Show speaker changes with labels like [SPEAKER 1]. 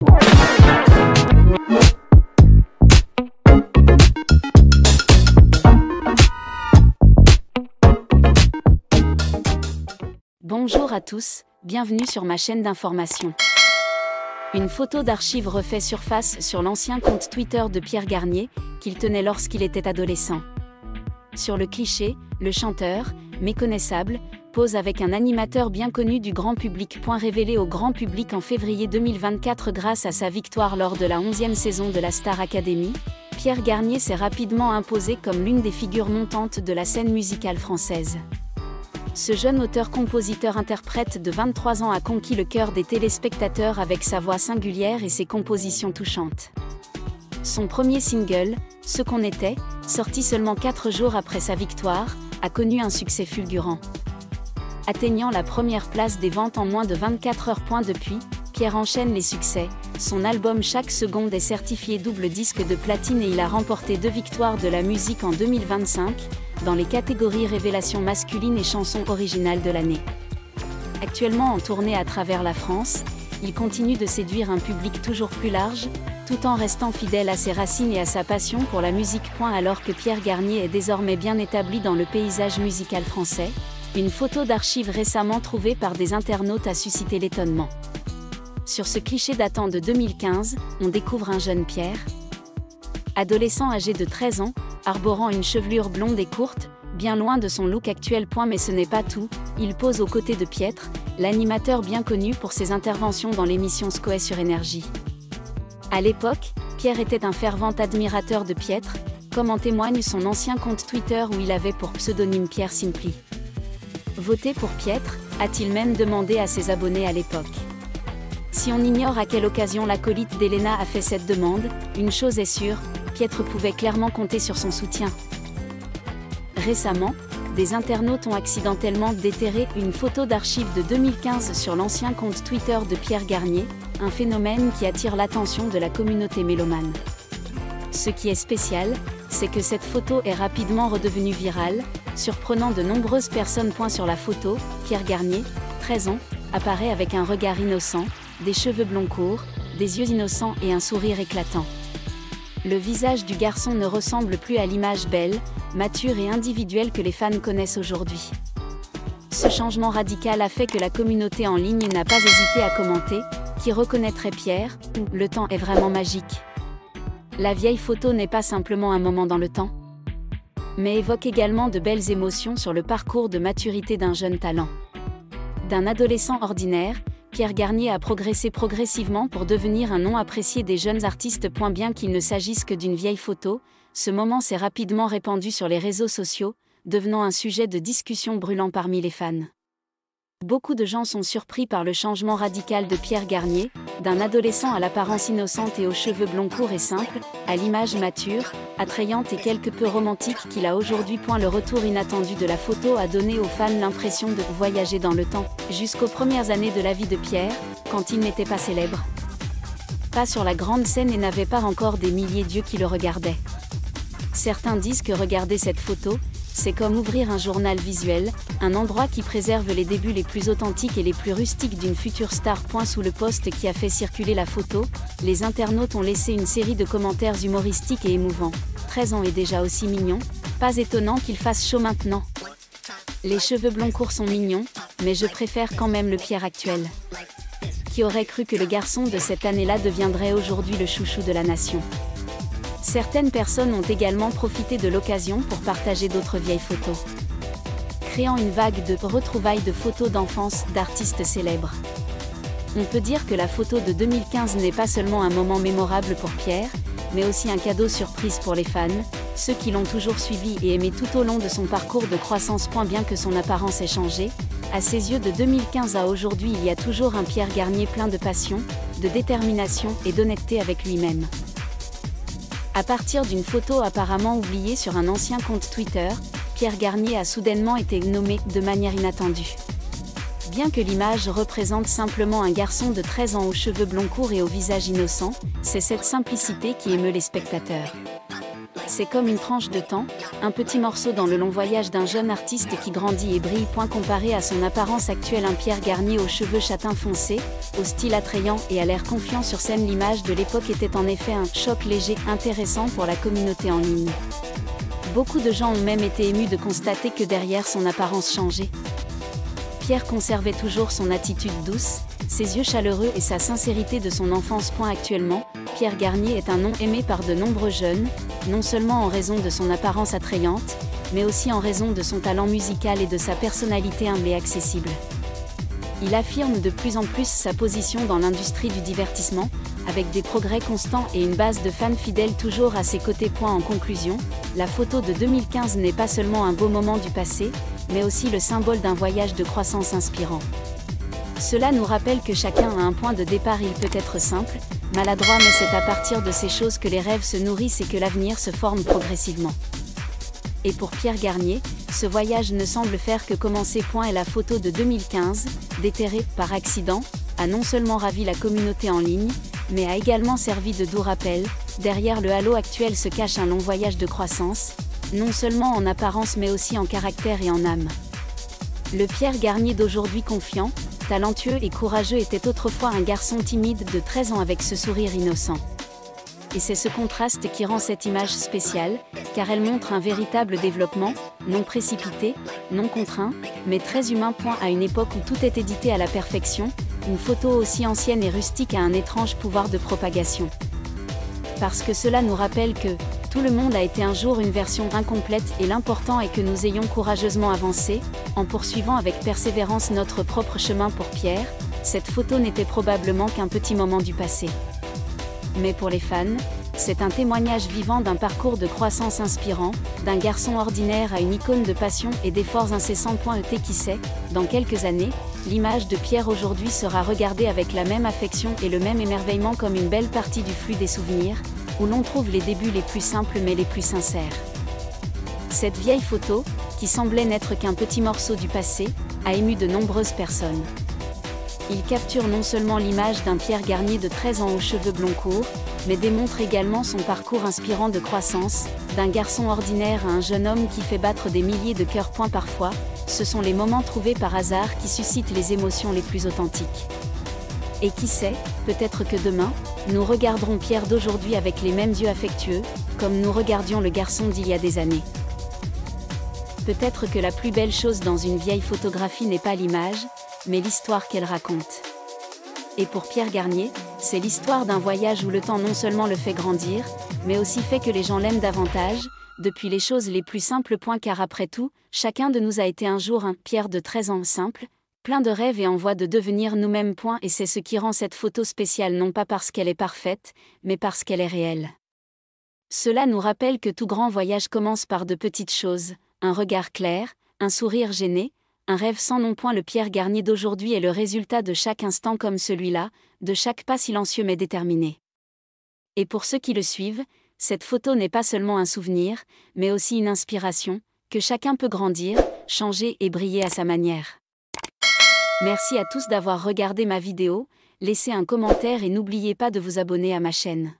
[SPEAKER 1] Bonjour à tous, bienvenue sur ma chaîne d'information. Une photo d'archives refait surface sur l'ancien compte Twitter de Pierre Garnier, qu'il tenait lorsqu'il était adolescent. Sur le cliché, le chanteur, méconnaissable, pose avec un animateur bien connu du grand public. Révélé au grand public en février 2024 grâce à sa victoire lors de la 11e saison de la Star Academy, Pierre Garnier s'est rapidement imposé comme l'une des figures montantes de la scène musicale française. Ce jeune auteur-compositeur-interprète de 23 ans a conquis le cœur des téléspectateurs avec sa voix singulière et ses compositions touchantes. Son premier single, Ce qu'on était, sorti seulement 4 jours après sa victoire, a connu un succès fulgurant. Atteignant la première place des ventes en moins de 24 heures. Depuis, Pierre enchaîne les succès. Son album Chaque seconde est certifié double disque de platine et il a remporté 2 victoires de la musique en 2025, dans les catégories Révélation masculine et Chanson originale de l'année. Actuellement en tournée à travers la France, il continue de séduire un public toujours plus large, tout en restant fidèle à ses racines et à sa passion pour la musique. Alors que Pierre Garnier est désormais bien établi dans le paysage musical français, une photo d'archives récemment trouvée par des internautes a suscité l'étonnement. Sur ce cliché datant de 2015, on découvre un jeune Pierre, adolescent âgé de 13 ans, arborant une chevelure blonde et courte, bien loin de son look actuel. Mais ce n'est pas tout, il pose aux côtés de Pietre, l'animateur bien connu pour ses interventions dans l'émission Scoé sur Énergie. À l'époque, Pierre était un fervent admirateur de Pietre, comme en témoigne son ancien compte Twitter où il avait pour pseudonyme Pierre Simply. Voter pour Pietre, a-t-il même demandé à ses abonnés à l'époque. Si on ignore à quelle occasion l'acolyte d'Elena a fait cette demande, une chose est sûre, Pietre pouvait clairement compter sur son soutien. Récemment, des internautes ont accidentellement déterré une photo d'archives de 2015 sur l'ancien compte Twitter de Pierre Garnier, un phénomène qui attire l'attention de la communauté mélomane. Ce qui est spécial, c'est que cette photo est rapidement redevenue virale, surprenant de nombreuses personnes. Sur la photo, Pierre Garnier, 13 ans, apparaît avec un regard innocent, des cheveux blonds courts, des yeux innocents et un sourire éclatant. Le visage du garçon ne ressemble plus à l'image belle, mature et individuelle que les fans connaissent aujourd'hui. Ce changement radical a fait que la communauté en ligne n'a pas hésité à commenter « Qui reconnaîtrait Pierre ?» ou « Le temps est vraiment magique ». La vieille photo n'est pas simplement un moment dans le temps, mais évoque également de belles émotions sur le parcours de maturité d'un jeune talent. D'un adolescent ordinaire, Pierre Garnier a progressé progressivement pour devenir un nom apprécié des jeunes artistes. Bien qu'il ne s'agisse que d'une vieille photo, ce moment s'est rapidement répandu sur les réseaux sociaux, devenant un sujet de discussion brûlant parmi les fans. Beaucoup de gens sont surpris par le changement radical de Pierre Garnier, d'un adolescent à l'apparence innocente et aux cheveux blonds courts et simples, à l'image mature, attrayante et quelque peu romantique qu'il a aujourd'hui. Le retour inattendu de la photo a donné aux fans l'impression de voyager dans le temps, jusqu'aux premières années de la vie de Pierre, quand il n'était pas célèbre, pas sur la grande scène et n'avait pas encore des milliers d'yeux qui le regardaient. Certains disent que regarder cette photo, c'est comme ouvrir un journal visuel, un endroit qui préserve les débuts les plus authentiques et les plus rustiques d'une future star. Sous le post qui a fait circuler la photo, les internautes ont laissé une série de commentaires humoristiques et émouvants. 13 ans est déjà aussi mignon, pas étonnant qu'il fasse chaud maintenant. Les cheveux blonds courts sont mignons, mais je préfère quand même le Pierre actuel. Qui aurait cru que le garçon de cette année-là deviendrait aujourd'hui le chouchou de la nation? Certaines personnes ont également profité de l'occasion pour partager d'autres vieilles photos, créant une vague de retrouvailles de photos d'enfance d'artistes célèbres. On peut dire que la photo de 2015 n'est pas seulement un moment mémorable pour Pierre, mais aussi un cadeau surprise pour les fans, ceux qui l'ont toujours suivi et aimé tout au long de son parcours de croissance. Bien que son apparence ait changé, à ses yeux de 2015 à aujourd'hui il y a toujours un Pierre Garnier plein de passion, de détermination et d'honnêteté avec lui-même. À partir d'une photo apparemment oubliée sur un ancien compte Twitter, Pierre Garnier a soudainement été nommé de manière inattendue. Bien que l'image représente simplement un garçon de 13 ans aux cheveux blonds courts et au visage innocent, c'est cette simplicité qui émeut les spectateurs. C'est comme une tranche de temps, un petit morceau dans le long voyage d'un jeune artiste qui grandit et brille. Comparé à son apparence actuelle, un Pierre Garnier aux cheveux châtain foncé, au style attrayant et à l'air confiant sur scène, l'image de l'époque était en effet un choc léger intéressant pour la communauté en ligne. Beaucoup de gens ont même été émus de constater que derrière son apparence changée, Pierre conservait toujours son attitude douce, ses yeux chaleureux et sa sincérité de son enfance. Actuellement, Pierre Garnier est un nom aimé par de nombreux jeunes, non seulement en raison de son apparence attrayante, mais aussi en raison de son talent musical et de sa personnalité humble et accessible. Il affirme de plus en plus sa position dans l'industrie du divertissement, avec des progrès constants et une base de fans fidèles toujours à ses côtés. En conclusion, la photo de 2015 n'est pas seulement un beau moment du passé, mais aussi le symbole d'un voyage de croissance inspirant. Cela nous rappelle que chacun a un point de départ. Il peut être simple, maladroit, mais c'est à partir de ces choses que les rêves se nourrissent et que l'avenir se forme progressivement. Et pour Pierre Garnier, ce voyage ne semble faire que commencer. Et la photo de 2015, déterrée par accident, a non seulement ravi la communauté en ligne, mais a également servi de doux rappel. Derrière le halo actuel se cache un long voyage de croissance, non seulement en apparence mais aussi en caractère et en âme. Le Pierre Garnier d'aujourd'hui, confiant, talentueux et courageux, était autrefois un garçon timide de 13 ans avec ce sourire innocent. Et c'est ce contraste qui rend cette image spéciale, car elle montre un véritable développement, non précipité, non contraint, mais très humain. À une époque où tout est édité à la perfection, une photo aussi ancienne et rustique a un étrange pouvoir de propagation. Parce que cela nous rappelle que tout le monde a été un jour une version incomplète, et l'important est que nous ayons courageusement avancé, en poursuivant avec persévérance notre propre chemin. Pour Pierre, cette photo n'était probablement qu'un petit moment du passé. Mais pour les fans, c'est un témoignage vivant d'un parcours de croissance inspirant, d'un garçon ordinaire à une icône de passion et d'efforts incessants. Qui sait, dans quelques années, l'image de Pierre aujourd'hui sera regardée avec la même affection et le même émerveillement, comme une belle partie du flux des souvenirs, où l'on trouve les débuts les plus simples mais les plus sincères. Cette vieille photo, qui semblait n'être qu'un petit morceau du passé, a ému de nombreuses personnes. Il capture non seulement l'image d'un Pierre Garnier de 13 ans aux cheveux blonds courts, mais démontre également son parcours inspirant de croissance, d'un garçon ordinaire à un jeune homme qui fait battre des milliers de cœurs. Parfois, ce sont les moments trouvés par hasard qui suscitent les émotions les plus authentiques. Et qui sait, peut-être que demain, nous regarderons Pierre d'aujourd'hui avec les mêmes yeux affectueux, comme nous regardions le garçon d'il y a des années. Peut-être que la plus belle chose dans une vieille photographie n'est pas l'image, mais l'histoire qu'elle raconte. Et pour Pierre Garnier, c'est l'histoire d'un voyage où le temps non seulement le fait grandir, mais aussi fait que les gens l'aiment davantage, depuis les choses les plus simples. Car après tout, chacun de nous a été un jour un Pierre de 13 ans simple, plein de rêves et en voie de devenir nous-mêmes. Et c'est ce qui rend cette photo spéciale, non pas parce qu'elle est parfaite, mais parce qu'elle est réelle. Cela nous rappelle que tout grand voyage commence par de petites choses, un regard clair, un sourire gêné, un rêve sans nom. Le Pierre Garnier d'aujourd'hui est le résultat de chaque instant comme celui-là, de chaque pas silencieux mais déterminé. Et pour ceux qui le suivent, cette photo n'est pas seulement un souvenir, mais aussi une inspiration, que chacun peut grandir, changer et briller à sa manière. Merci à tous d'avoir regardé ma vidéo, laissez un commentaire et n'oubliez pas de vous abonner à ma chaîne.